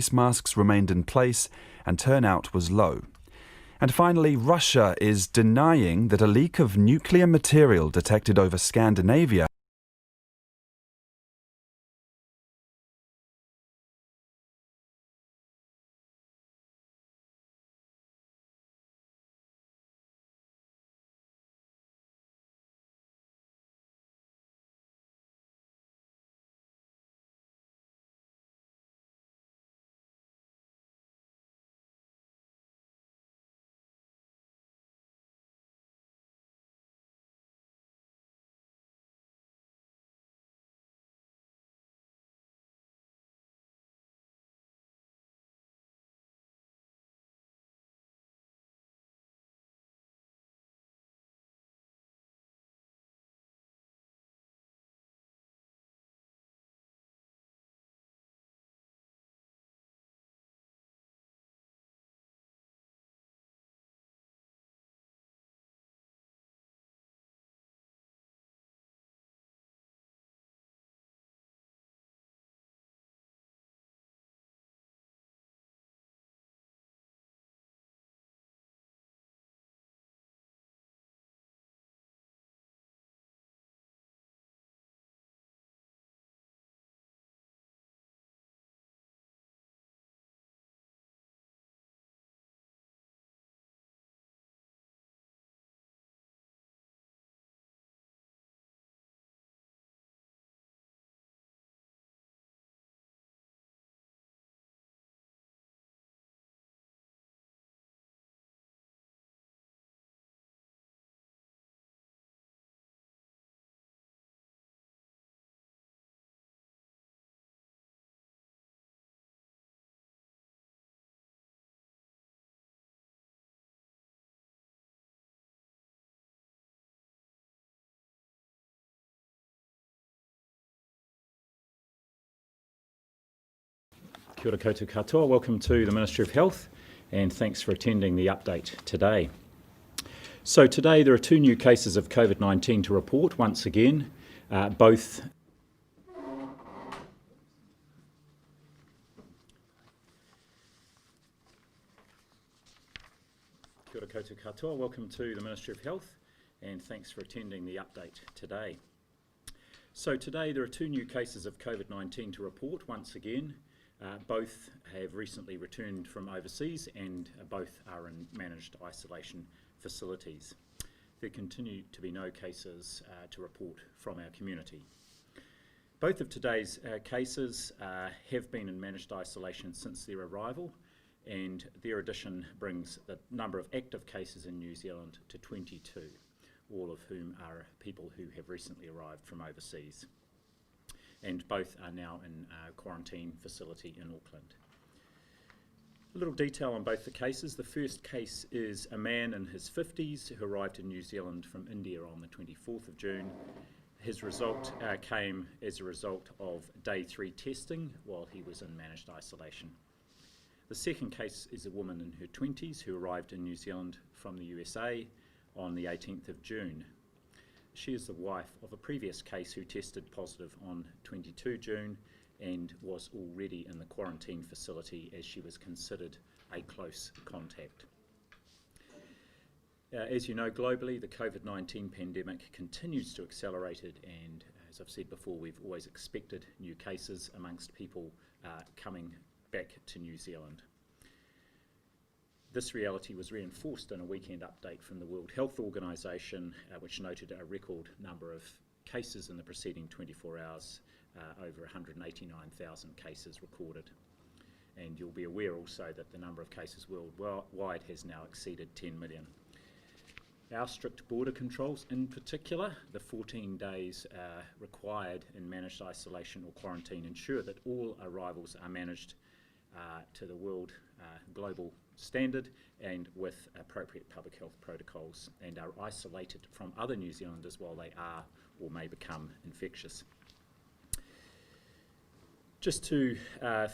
Face masks remained in place and turnout was low. And finally, Russia is denying that a leak of nuclear material detected over Scandinavia Kia ora koutou katoa. Welcome to the Ministry of Health and thanks for attending the update today. So today there are 2 new cases of COVID-19 to report once again, both Kia ora koutou katoa. Welcome to the Ministry of Health and thanks for attending the update today. So today there are 2 new cases of COVID-19 to report once again. Both have recently returned from overseas and both are in managed isolation facilities. There continue to be no cases to report from our community. Both of today's cases have been in managed isolation since their arrival, and their addition brings the number of active cases in New Zealand to 22, all of whom are people who have recently arrived from overseas. And both are now in a quarantine facility in Auckland. A little detail on both the cases. The first case is a man in his 50s who arrived in New Zealand from India on the 24th of June. His result came as a result of day 3 testing while he was in managed isolation. The second case is a woman in her 20s who arrived in New Zealand from the USA on the 18th of June. She is the wife of a previous case who tested positive on 22 June and was already in the quarantine facility as she was considered a close contact. As you know, globally, the COVID-19 pandemic continues to accelerate it, and as I've said before, we've always expected new cases amongst people coming back to New Zealand. This reality was reinforced in a weekend update from the World Health Organization, which noted a record number of cases in the preceding 24 hours, over 189,000 cases recorded. And you'll be aware also that the number of cases worldwide has now exceeded 10 million. Our strict border controls, in particular, the 14 days required in managed isolation or quarantine, ensure that all arrivals are managed to the world global standard and with appropriate public health protocols, and are isolated from other New Zealanders while they are or may become infectious. Just to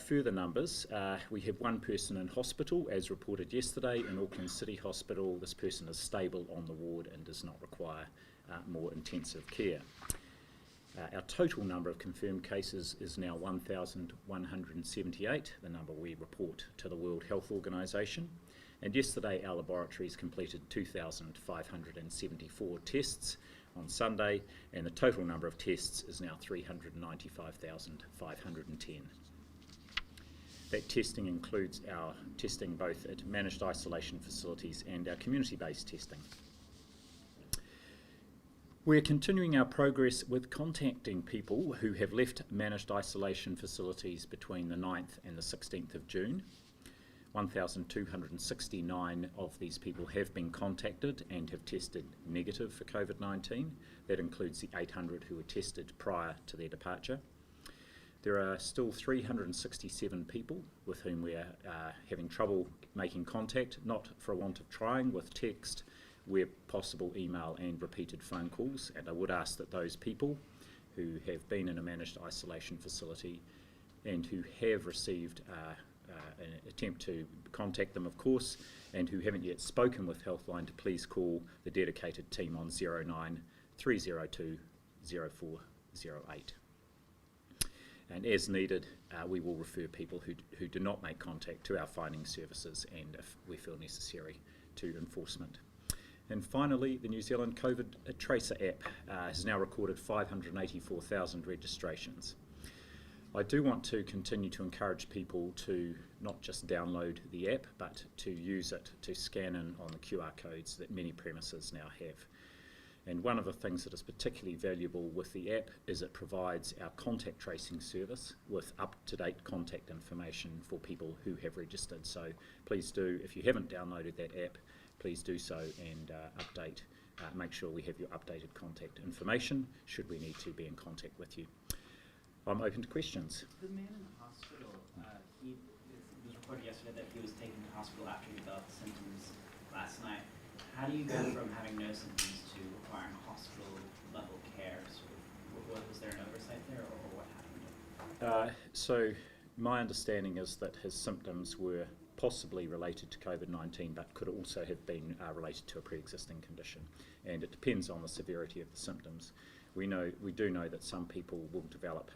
further numbers, we have 1 person in hospital, as reported yesterday in Auckland City Hospital. This person is stable on the ward and does not require more intensive care. Our total number of confirmed cases is now 1,178, the number we report to the World Health Organisation. And yesterday our laboratories completed 2,574 tests on Sunday, and the total number of tests is now 395,510. That testing includes our testing both at managed isolation facilities and our community-based testing. We're continuing our progress with contacting people who have left managed isolation facilities between the 9th and the 16th of June. 1,269 of these people have been contacted and have tested negative for COVID-19. That includes the 800 who were tested prior to their departure. There are still 367 people with whom we are having trouble making contact, not for want of trying, with text, where possible email and repeated phone calls. And I would ask that those people who have been in a managed isolation facility and who have received an attempt to contact them, of course, and who haven't yet spoken with Healthline, to please call the dedicated team on 09 302 0408. And as needed, we will refer people who do not make contact to our finding services, and if we feel necessary, to enforcement. And finally, the New Zealand COVID Tracer app has now recorded 584,000 registrations. I do want to continue to encourage people to not just download the app, but to use it to scan in on the QR codes that many premises now have. And one of the things that is particularly valuable with the app is it provides our contact tracing service with up-to-date contact information for people who have registered. So please do, if you haven't downloaded that app, please do so and make sure we have your updated contact information should we need to be in contact with you. I'm open to questions. The man in the hospital, it was reported yesterday that he was taken to hospital after he developed symptoms last night. How do you go from having no symptoms to requiring hospital level care? Was there an oversight there, or what happened? So my understanding is that his symptoms were possibly related to COVID-19, but could also have been related to a pre-existing condition, and it depends on the severity of the symptoms. We do know that some people will develop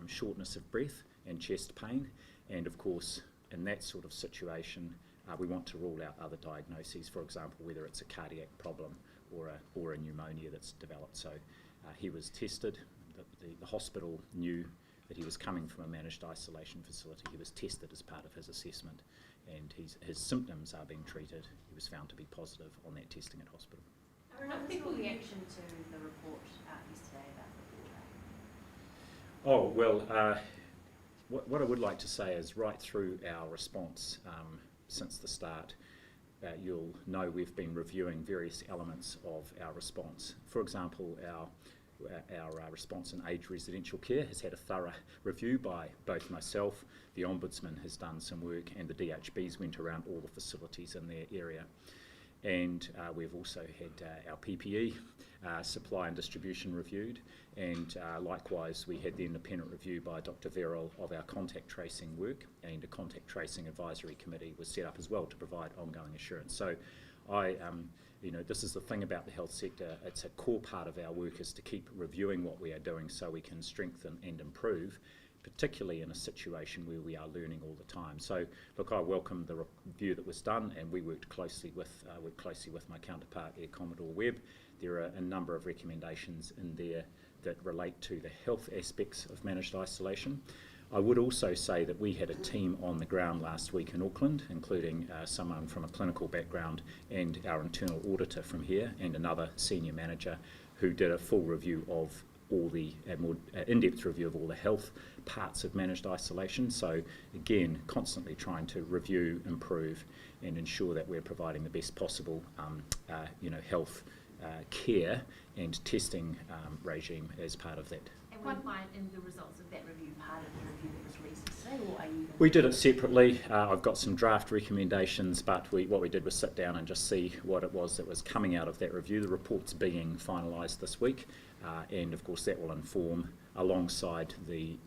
shortness of breath and chest pain, and of course in that sort of situation we want to rule out other diagnoses, for example whether it's a cardiac problem or a pneumonia that's developed. So he was tested, the hospital knew that he was coming from a managed isolation facility. He was tested as part of his assessment, and his symptoms are being treated. He was found to be positive on that testing at hospital. What was your reaction to the report yesterday about the Oh, well, what I would like to say is right through our response since the start, you'll know we've been reviewing various elements of our response. For example, our response in aged residential care has had a thorough review by both myself, the Ombudsman has done some work, and the DHBs went around all the facilities in their area. And we've also had our PPE supply and distribution reviewed, and likewise we had the independent review by Dr. Verrill of our contact tracing work, and a contact tracing advisory committee was set up as well to provide ongoing assurance. So this is the thing about the health sector, it's a core part of our work is to keep reviewing what we are doing so we can strengthen and improve, particularly in a situation where we are learning all the time. So look, I welcome the review that was done, and we worked closely with my counterpart Air Commodore Webb. There are a number of recommendations in there that relate to the health aspects of managed isolation. I would also say that we had a team on the ground last week in Auckland, including someone from a clinical background and our internal auditor from here and another senior manager who did a full review of all the more in-depth review of all the health parts of managed isolation. So again, constantly trying to review, improve, and ensure that we're providing the best possible health care and testing regime as part of that. And we find in the results of that review part of the review that was released today, or are you? We did it separately. I've got some draft recommendations, but what we did was sit down and just see what it was that was coming out of that review. The report's being finalised this week, and of course that will inform alongside the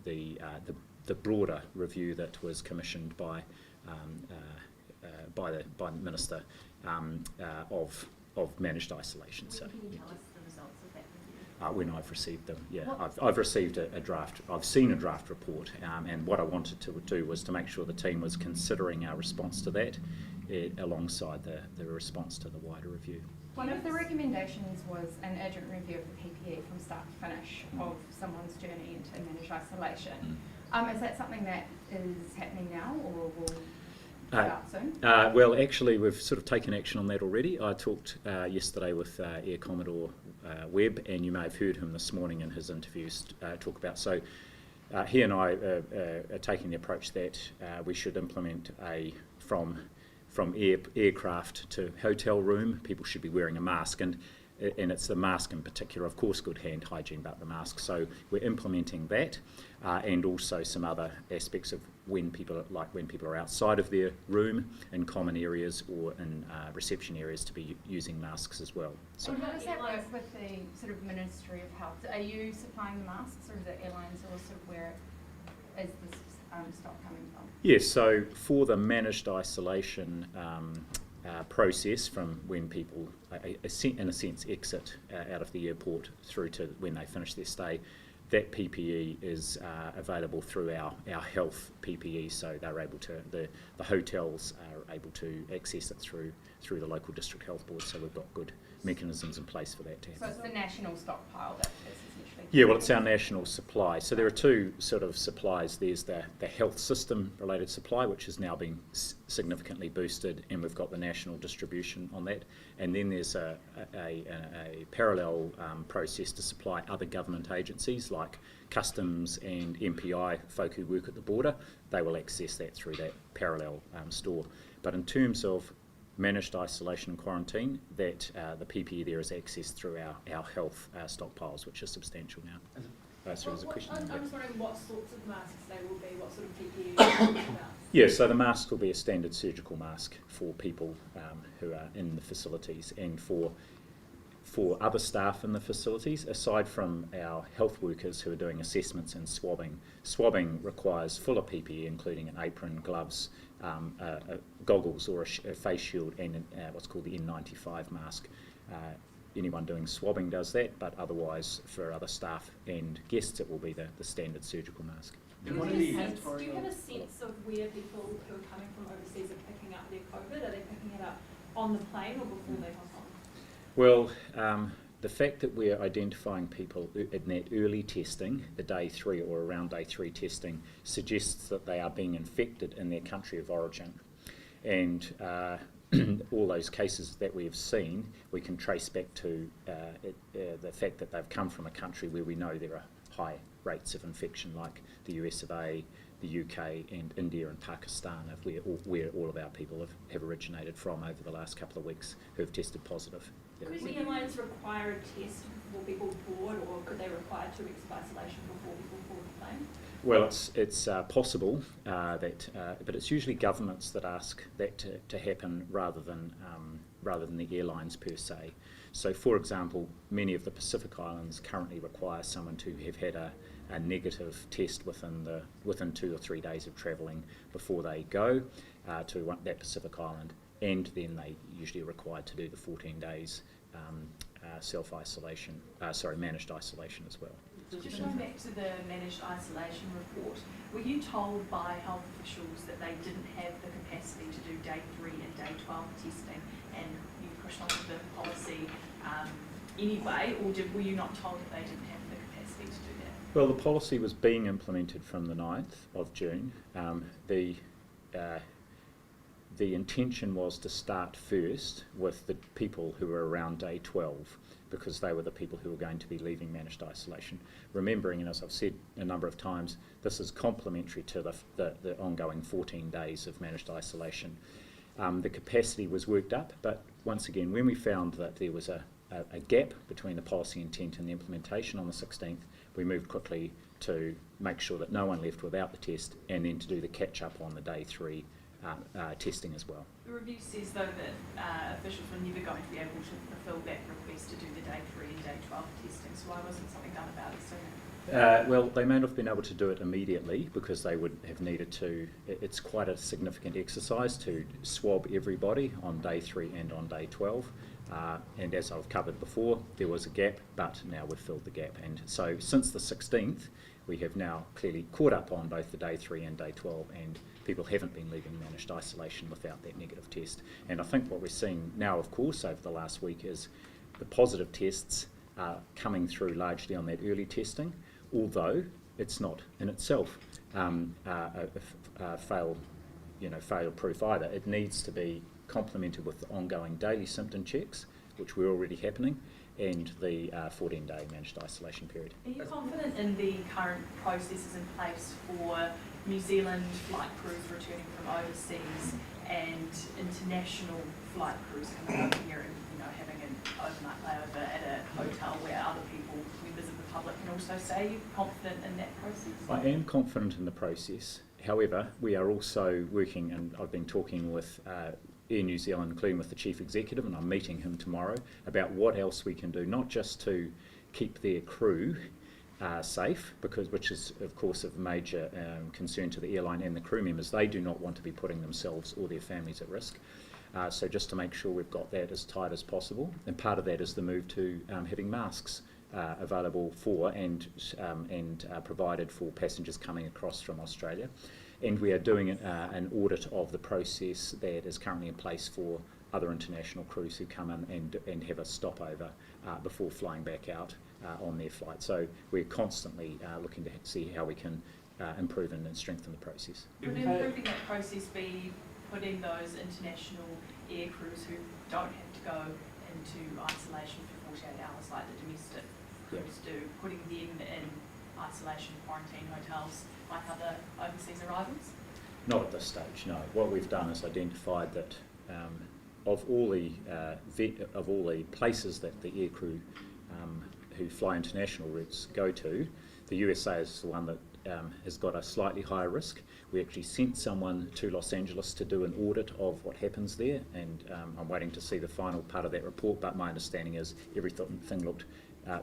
broader review that was commissioned by the Minister of managed isolation. So, can you tell us the results of that When I've received them, yeah. What- I've received a draft, I've seen a draft report, and what I wanted to do was to make sure the team was considering our response to that alongside the response to the wider review. One of the recommendations was an urgent review of the PPE from start to finish of someone's journey into managed isolation. Is that something that is happening now or will start soon? Well, actually, we've sort of taken action on that already. I talked yesterday with Air Commodore Webb, and you may have heard him this morning in his interviews talk about. So he and I are taking the approach that we should implement from aircraft to hotel room, people should be wearing a mask, and it's the mask in particular, of course, good hand hygiene, but the mask. So we're implementing that, and also some other aspects of when people are outside of their room in common areas or in reception areas to be using masks as well. So. And how does that work with the sort of Ministry of Health? Are you supplying the masks, or is it airlines, or sort of where is this stock coming from? Yes, so for the managed isolation process from when people, in a sense, exit out of the airport through to when they finish their stay, that PPE is available through our health PPE, so they're able to, the hotels are able to access it through the local district health board, so we've got good mechanisms in place for that to happen. So it's the national stockpile that is essentially... Yeah, well, it's our national supply. So there are two sort of supplies. There's the health system related supply, which has now been significantly boosted, and we've got the national distribution on that. And then there's a parallel process to supply other government agencies like Customs and MPI, folk who work at the border. They will access that through that parallel store. But in terms of managed isolation and quarantine, that the PPE there is accessed through our health stockpiles, which is substantial now. So there's a question. I'm just wondering what sorts of masks they will be, what sort of PPE you're talking about. Yeah, so the mask will be a standard surgical mask for people who are in the facilities, and for other staff in the facilities, aside from our health workers who are doing assessments and swabbing. Swabbing requires fuller PPE, including an apron, gloves, goggles or a face shield, and what's called the N95 mask. Anyone doing swabbing does that, but otherwise for other staff and guests it will be the standard surgical mask. Do you have a sense of where people who are coming from overseas are picking up their COVID? Are they picking it up on the plane or before they hop on? Well, the fact that we're identifying people in that early testing, the day 3 or around day 3 testing, suggests that they are being infected in their country of origin. And all those cases that we have seen, we can trace back to the fact that they've come from a country where we know there are high rates of infection, like the US of A, the UK and India and Pakistan, where all of our people have originated from over the last couple of weeks who have tested positive. Could the airlines require a test before people board, or could they require 2 weeks of isolation before people board the plane? Well, it's possible but it's usually governments that ask that to happen rather than the airlines per se. So, for example, many of the Pacific Islands currently require someone to have had a negative test within 2 or 3 days of travelling before they go to that Pacific Island, and then they usually are required to do the 14 days self-isolation, managed isolation as well. Just going back to the managed isolation report, were you told by health officials that they didn't have the capacity to do day 3 and day 12 testing, and you pushed on with the policy anyway, or were you not told that they didn't have the capacity to do that? Well, the policy was being implemented from the 9th of June. The intention was to start first with the people who were around day 12, because they were the people who were going to be leaving managed isolation. Remembering, and as I've said a number of times, this is complementary to the ongoing 14 days of managed isolation. The capacity was worked up, but once again, when we found that there was a gap between the policy intent and the implementation on the 16th, we moved quickly to make sure that no one left without the test, and then to do the catch-up on the day 3 testing as well. The review says, though, that officials were never going to be able to fulfil that request to do the day 3 and day 12 testing, so why wasn't something done about it sooner? Well, they may not have been able to do it immediately because they would have needed to. It's quite a significant exercise to swab everybody on day 3 and on day 12. And as I've covered before, there was a gap, but now we've filled the gap. And so since the 16th, we have now clearly caught up on both the day 3 and day 12, and people haven't been leaving managed isolation without that negative test. And I think what we're seeing now, of course, over the last week is the positive tests are coming through largely on that early testing, although it's not in itself fail-proof either. It needs to be complemented with the ongoing daily symptom checks, which were already happening, and the 14-day managed isolation period. Are you confident in the current processes in place for New Zealand flight crews returning from overseas and international flight crews coming over here and having an overnight layover at a hotel where other people, members of the public, can also stay? Are you confident in that process? I am confident in the process. However, we are also working, and I've been talking with Air New Zealand, including with the Chief Executive, and I'm meeting him tomorrow, about what else we can do, not just to keep their crew safe, which is of course of major concern to the airline and the crew members. They do not want to be putting themselves or their families at risk. So just to make sure we've got that as tight as possible, and part of that is the move to having masks available for and provided for passengers coming across from Australia. And we are doing an audit of the process that is currently in place for other international crews who come in and have a stopover before flying back out on their flight. So we're constantly looking to see how we can improve and strengthen the process. Would improving that process be putting those international air crews who don't have to go into isolation for 48 hours like the domestic crews do, putting them in isolation quarantine hotels like other overseas arrivals? Not at this stage, no. What we've done is identified that of all the places that the air crew who fly international routes go to, the USA is the one that has got a slightly higher risk. We actually sent someone to Los Angeles to do an audit of what happens there, and I'm waiting to see the final part of that report, but my understanding is everything looked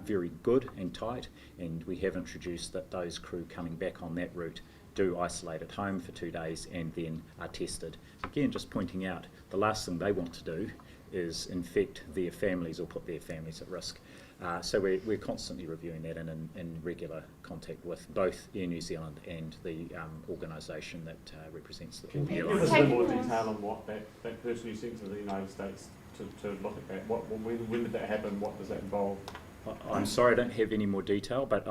very good and tight, and we have introduced that those crew coming back on that route do isolate at home for 2 days and then are tested. Again, just pointing out, the last thing they want to do is infect their families or put their families at risk. So we're constantly reviewing that and in regular contact with both Air New Zealand and the organisation that represents the Can you airlines. give us a bit more detail on what that person you sent to the United States to look at that? When did that happen? What does that involve? I'm sorry I don't have any more detail, but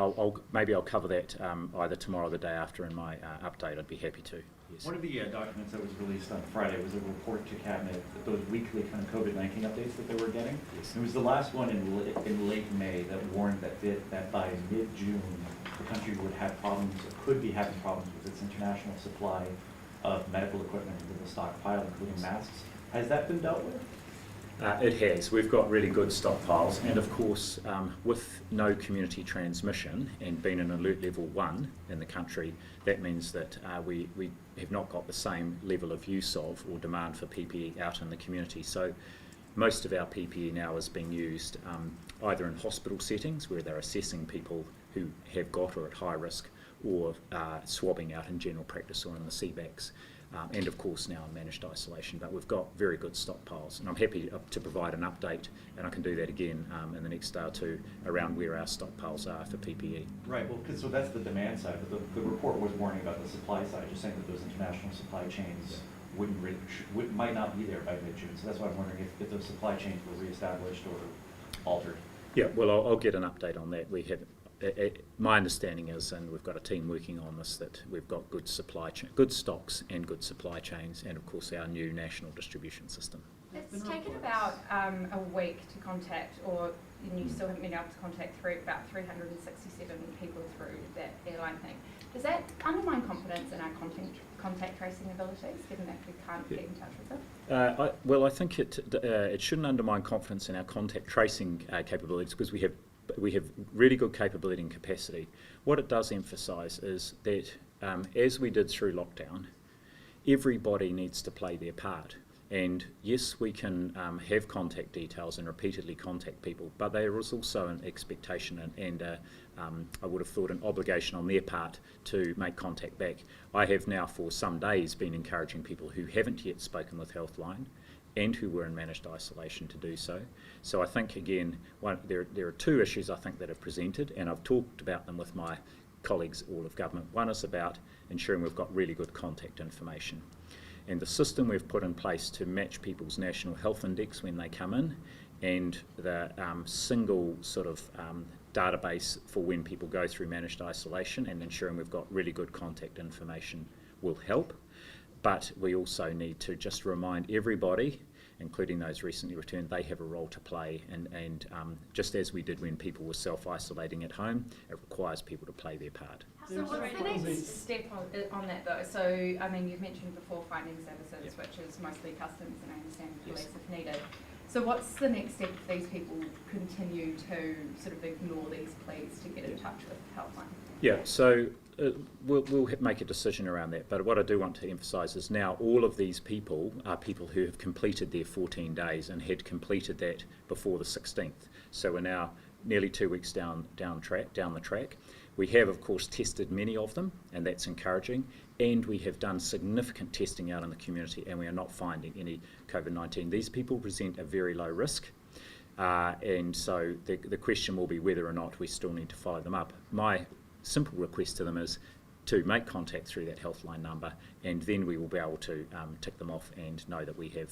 maybe I'll cover that either tomorrow or the day after in my update. I'd be happy to. Yes. One of the documents that was released on Friday was a report to Cabinet, those weekly kind of COVID-19 updates that they were getting. Yes. It was the last one in late May that warned that by mid-June the country would have problems, or could be having problems with its international supply of medical equipment with the stockpile, including masks. Has that been dealt with? It has. We've got really good stockpiles, and of course, with no community transmission and being an alert level 1 in the country, that means that we have not got the same level of use of or demand for PPE out in the community. So most of our PPE now is being used either in hospital settings where they're assessing people who have got or at high risk, or swabbing out in general practice or in the CBACs. And of course now in managed isolation, but we've got very good stockpiles, and I'm happy to provide an update, and I can do that again in the next day or two around where our stockpiles are for PPE. Right, well, so that's the demand side, but the report was warning about the supply side, just saying that those international supply chains might not be there by mid-June, so that's why I'm wondering if those supply chains were reestablished or altered. Yeah, well, I'll get an update on that. We have. My understanding is, and we've got a team working on this, that we've got good good stocks and good supply chains, and of course our new national distribution system. It's taken about a week to contact, or you still haven't been able to contact about 367 people through that airline thing. Does that undermine confidence in our contact tracing abilities, given that we can't get in touch with it? Well, I think it shouldn't undermine confidence in our contact tracing capabilities, because we have really good capability and capacity. What it does emphasise is that as we did through lockdown, everybody needs to play their part. And yes, we can have contact details and repeatedly contact people, but there is also an expectation and I would have thought an obligation on their part to make contact back. I have now for some days been encouraging people who haven't yet spoken with Healthline and who were in managed isolation to do so. So I think, again, there are two issues I think that are presented, and I've talked about them with my colleagues all of government. One is about ensuring we've got really good contact information. And the system we've put in place to match people's National Health Index when they come in, and the single sort of database for when people go through managed isolation, and ensuring we've got really good contact information will help. But we also need to just remind everybody, including those recently returned, they have a role to play, and just as we did when people were self-isolating at home, it requires people to play their part. So what's the next step on that though? So, I mean, you've mentioned before finding services, which is mostly customs and I understand police if needed. So what's the next step if these people continue to sort of ignore these pleas to get in touch with Helpline? Yeah, so we'll make a decision around that, but what I do want to emphasise is now all of these people are people who have completed their 14 days and had completed that before the 16th. So we're now nearly 2 weeks down the track. We have, of course, tested many of them, and that's encouraging, and we have done significant testing out in the community, and we are not finding any COVID-19. These people present a very low risk, and so the question will be whether or not we still need to follow them up. My simple request to them is to make contact through that Healthline number, and then we will be able to tick them off and know that we have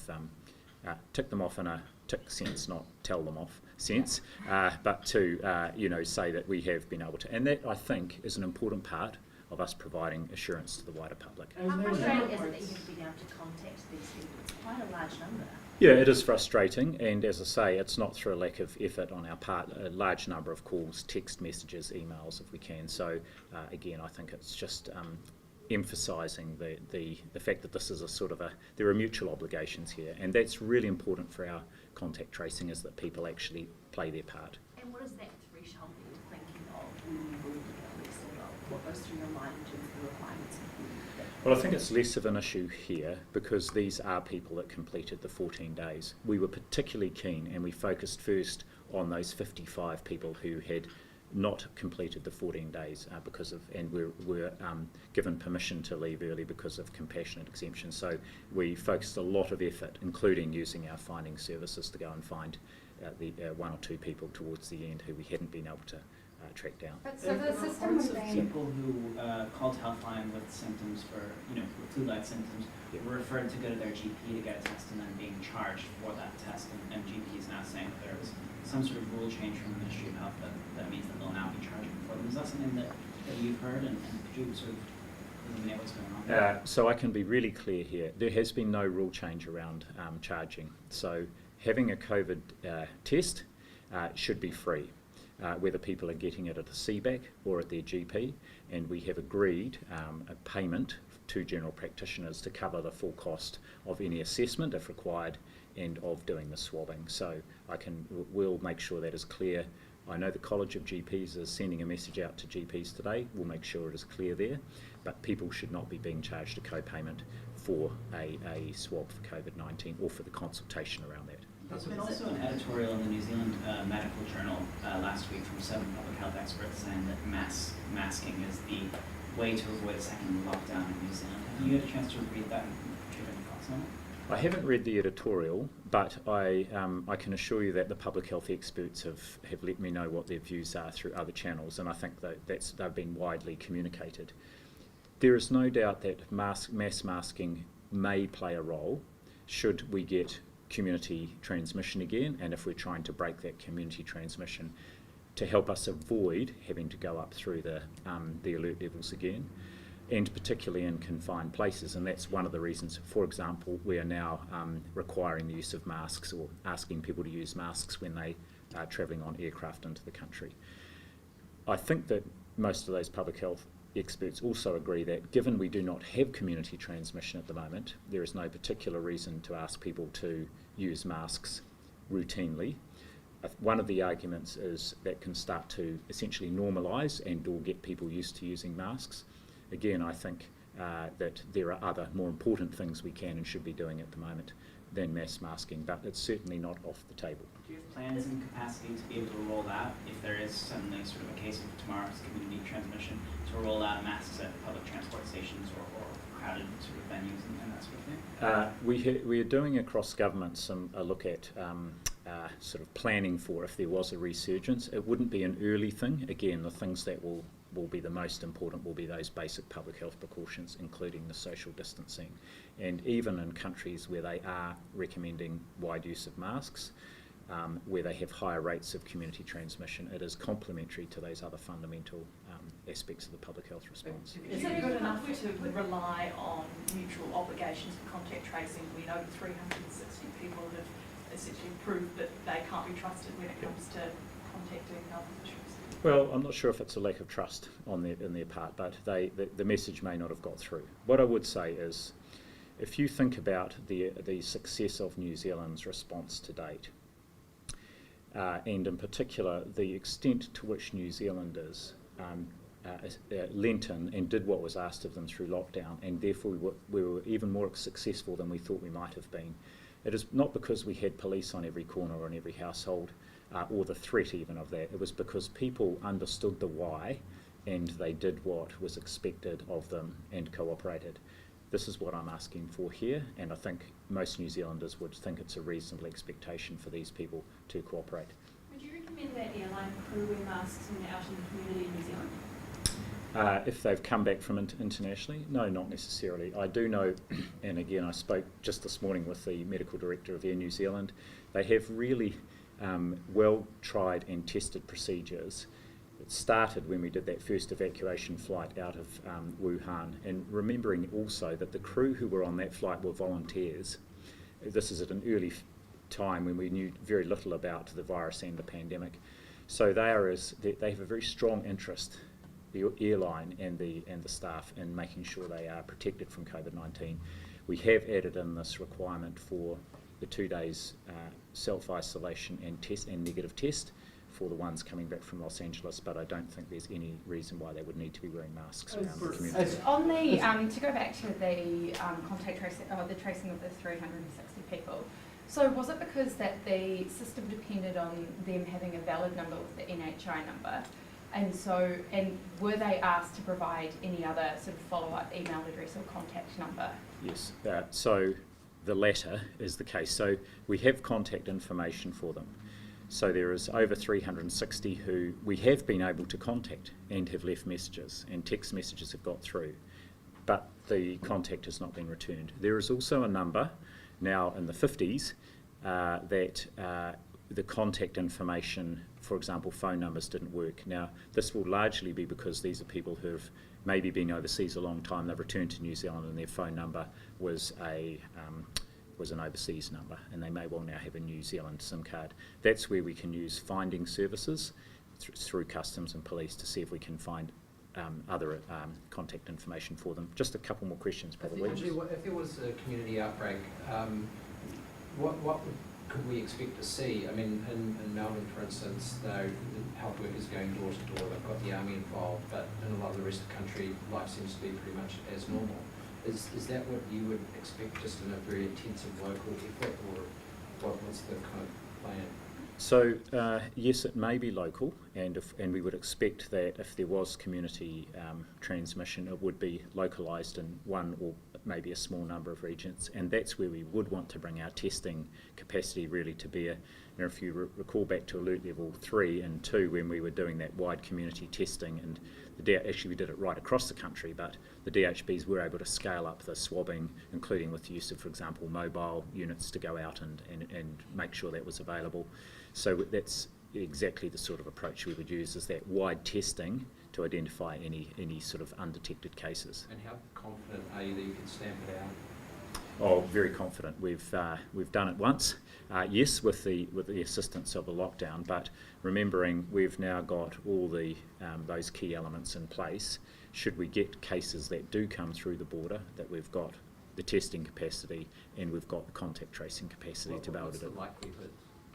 tick them off in a tick sense, not tell them off sense, but to say that we have been able to, and that I think is an important part of us providing assurance to the wider public. How frustrating is it that you've been able to contact these people? It's quite a large number. Yeah, it is frustrating, and as I say, it's not through a lack of effort on our part. A large number of calls, text messages, emails if we can. So again, I think it's just emphasising the fact that this is a sort of there are mutual obligations here, and that's really important for our contact tracing, is that people actually play their part. And what is that threshold that you're thinking of when you will be sort of what goes through your mind in terms of the requirements? Well, I think it's less of an issue here because these are people that completed the 14 days. We were particularly keen, and we focused first on those 55 people who had not completed the 14 days and were given permission to leave early because of compassionate exemption. So we focused a lot of effort, including using our finding services, to go and find the one or two people towards the end who we hadn't been able to track down. But so the system Reports would of be... people who called Helpline with symptoms with flu-like symptoms were referred to go to their GP to get a test and then being charged for that test, and GP is now saying that there was some sort of rule change from the Ministry of Health that means that they'll now be charging for them. Is that something that you've heard, and could you sort of illuminate what's going on there? So I can be really clear here. There has been no rule change around charging. So having a COVID test should be free, whether people are getting it at a CBAC or at their GP, and we have agreed a payment to general practitioners to cover the full cost of any assessment if required and of doing the swabbing. So we'll make sure that is clear. I know the College of GPs is sending a message out to GPs today. We'll make sure it is clear there, but people should not be being charged a co-payment for a swab for COVID-19 or for the consultation around that. There's been also an editorial in the New Zealand Medical Journal last week from 7 public health experts saying that masking is the way to avoid a second lockdown in New Zealand. Have you had a chance to read that, and do you have any thoughts on it? I haven't read the editorial, but I can assure you that the public health experts have let me know what their views are through other channels, and I think that they've been widely communicated. There is no doubt that mass masking may play a role should we get community transmission again, and if we're trying to break that community transmission, to help us avoid having to go up through the alert levels again, and particularly in confined places. And that's one of the reasons, for example, we are now requiring the use of masks, or asking people to use masks when they are travelling on aircraft into the country. I think that most of those public health experts also agree that given we do not have community transmission at the moment, there is no particular reason to ask people to use masks routinely. One of the arguments is that can start to essentially normalise and or get people used to using masks. Again, I think that there are other more important things we can and should be doing at the moment than mass masking, but it's certainly not off the table. Do you have plans and capacity to be able to roll out, if there is suddenly sort of a case of tomorrow's community transmission, to roll out masks at public transport stations or crowded sort of venues and that sort of thing? We are doing across government a look at sort of planning for if there was a resurgence. It wouldn't be an early thing. Again, the things that will be the most important will be those basic public health precautions, including the social distancing. And even in countries where they are recommending wide use of masks, where they have higher rates of community transmission, it is complementary to those other fundamental aspects of the public health response. Is it good enough to rely on mutual obligations for contact tracing when over 360 people have essentially proved that they can't be trusted when it comes to contacting health officials? Well, I'm not sure if it's a lack of trust on their part, but the message may not have got through. What I would say is, if you think about the success of New Zealand's response to date, and in particular the extent to which New Zealanders lent in and did what was asked of them through lockdown, and therefore we were even more successful than we thought we might have been. It is not because we had police on every corner or in every household, or the threat even of that. It was because people understood the why and they did what was expected of them and cooperated. This is what I'm asking for here, and I think most New Zealanders would think it's a reasonable expectation for these people to cooperate. Would you recommend that airline crew wear masks when they're out in the community in New Zealand? If they've come back from internationally? No, not necessarily. I do know, and again I spoke just this morning with the medical director of Air New Zealand, they have really well tried and tested procedures. It started when we did that first evacuation flight out of Wuhan, and remembering also that the crew who were on that flight were volunteers. This is at an early time when we knew very little about the virus and the pandemic. So they have a very strong interest, the airline and the staff, in making sure they are protected from COVID-19. We have added in this requirement for the 2 days self-isolation and negative test for the ones coming back from Los Angeles, but I don't think there's any reason why they would need to be wearing masks around the community. On the, to go back to the contact tracing, the tracing of the 360 people, so was it because that the system depended on them having a valid number with the NHI number? And were they asked to provide any other sort of follow-up email address or contact number? Yes, so the latter is the case. So we have contact information for them. So there is over 360 who we have been able to contact and have left messages, and text messages have got through, but the contact has not been returned. There is also a number now in the 50s that the contact information, for example, phone numbers didn't work. Now, this will largely be because these are people who have maybe been overseas a long time, they've returned to New Zealand and their phone number was an overseas number, and they may well now have a New Zealand SIM card. That's where we can use finding services through customs and police to see if we can find other contact information for them. Just a couple more questions, probably. If there was a community outbreak, what could we expect to see? I mean, in Melbourne, for instance, though, the health workers going door to door, they've got the army involved, but in a lot of the rest of the country, life seems to be pretty much as normal. Is that what you would expect, just in a very intensive local effort, or what's the kind of plan? So yes, it may be local, and we would expect that if there was community transmission, it would be localised in one or maybe a small number of regions, and that's where we would want to bring our testing capacity really to bear. Now, if you recall back to Alert Level 3 and 2, when we were doing that wide community testing, and actually we did it right across the country, but the DHBs were able to scale up the swabbing, including with the use of, for example, mobile units to go out and make sure that was available. So that's exactly the sort of approach we would use, is that wide testing to identify any sort of undetected cases. And how confident are you that you can stamp it out? Oh, very confident. We've done it once, yes, with the assistance of a lockdown, but remembering we've now got all the those key elements in place. Should we get cases that do come through the border, that we've got the testing capacity and we've got the contact tracing capacity to be able to do. What's the likelihood,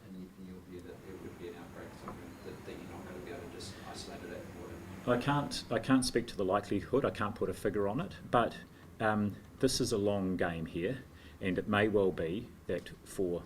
in your view, that there would be an outbreak, something that you're not going to be able to just isolate it at the border? I can't speak to the likelihood. I can't put a figure on it, but this is a long game here, and it may well be that for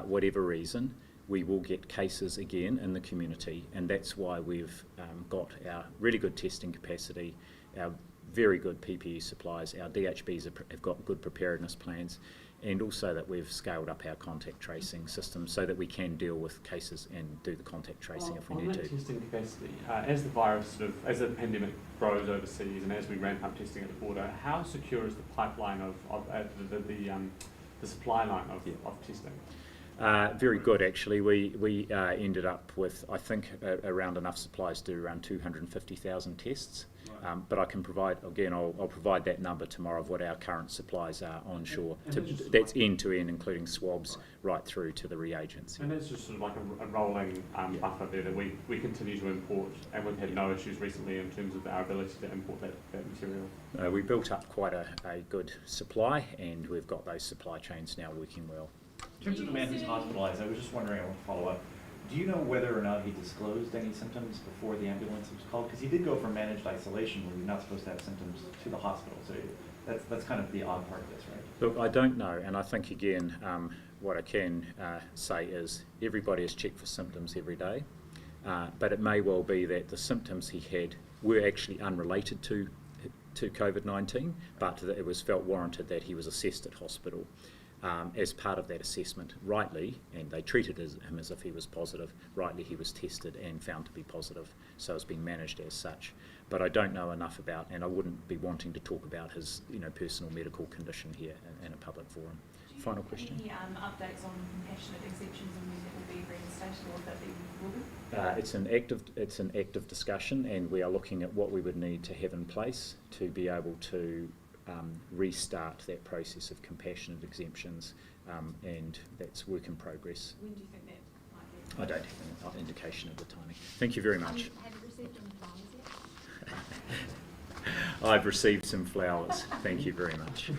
whatever reason we will get cases again in the community, and that's why we've got our really good testing capacity, our very good PPE supplies. Our DHBs have got good preparedness plans, and also that we've scaled up our contact tracing system so that we can deal with cases and do the contact tracing if we need to. On that testing capacity, as the virus as the pandemic grows overseas and as we ramp up testing at the border, how secure is the pipeline of the supply line of testing? Very good, actually. We ended up with, I think, around enough supplies to do around 250,000 tests. But I can provide, again, I'll provide that number tomorrow of what our current supplies are onshore. That's end to end, including swabs, right through to the reagents. And that's just sort of like a rolling buffer there that we continue to import, and we've had no issues recently in terms of our ability to import that material. We built up quite a good supply, and we've got those supply chains now working well. In terms of the man who's hospitalized, I was just wondering, I want to follow up. Do you know whether or not he disclosed any symptoms before the ambulance was called? Because he did go from managed isolation where you're not supposed to have symptoms to the hospital. So that's kind of the odd part of this, right? Look, I don't know, and I think, again, what I can say is everybody is checked for symptoms every day, but it may well be that the symptoms he had were actually unrelated to COVID-19, but that it was felt warranted that he was assessed at hospital. As part of that assessment, rightly, and they treated him as if he was positive, rightly he was tested and found to be positive, so it's been managed as such. But I don't know enough about, and I wouldn't be wanting to talk about his personal medical condition here in a public forum. Final question? Any updates on compassionate exemptions and when that will be reinstated, or if that will be? It's an active discussion, and we are looking at what we would need to have in place to be able to restart that process of compassionate exemptions, and that's work in progress. When do you think that might be? I don't have an indication of the timing. Thank you very much. Have you received any flowers yet? I've received some flowers. Thank you very much.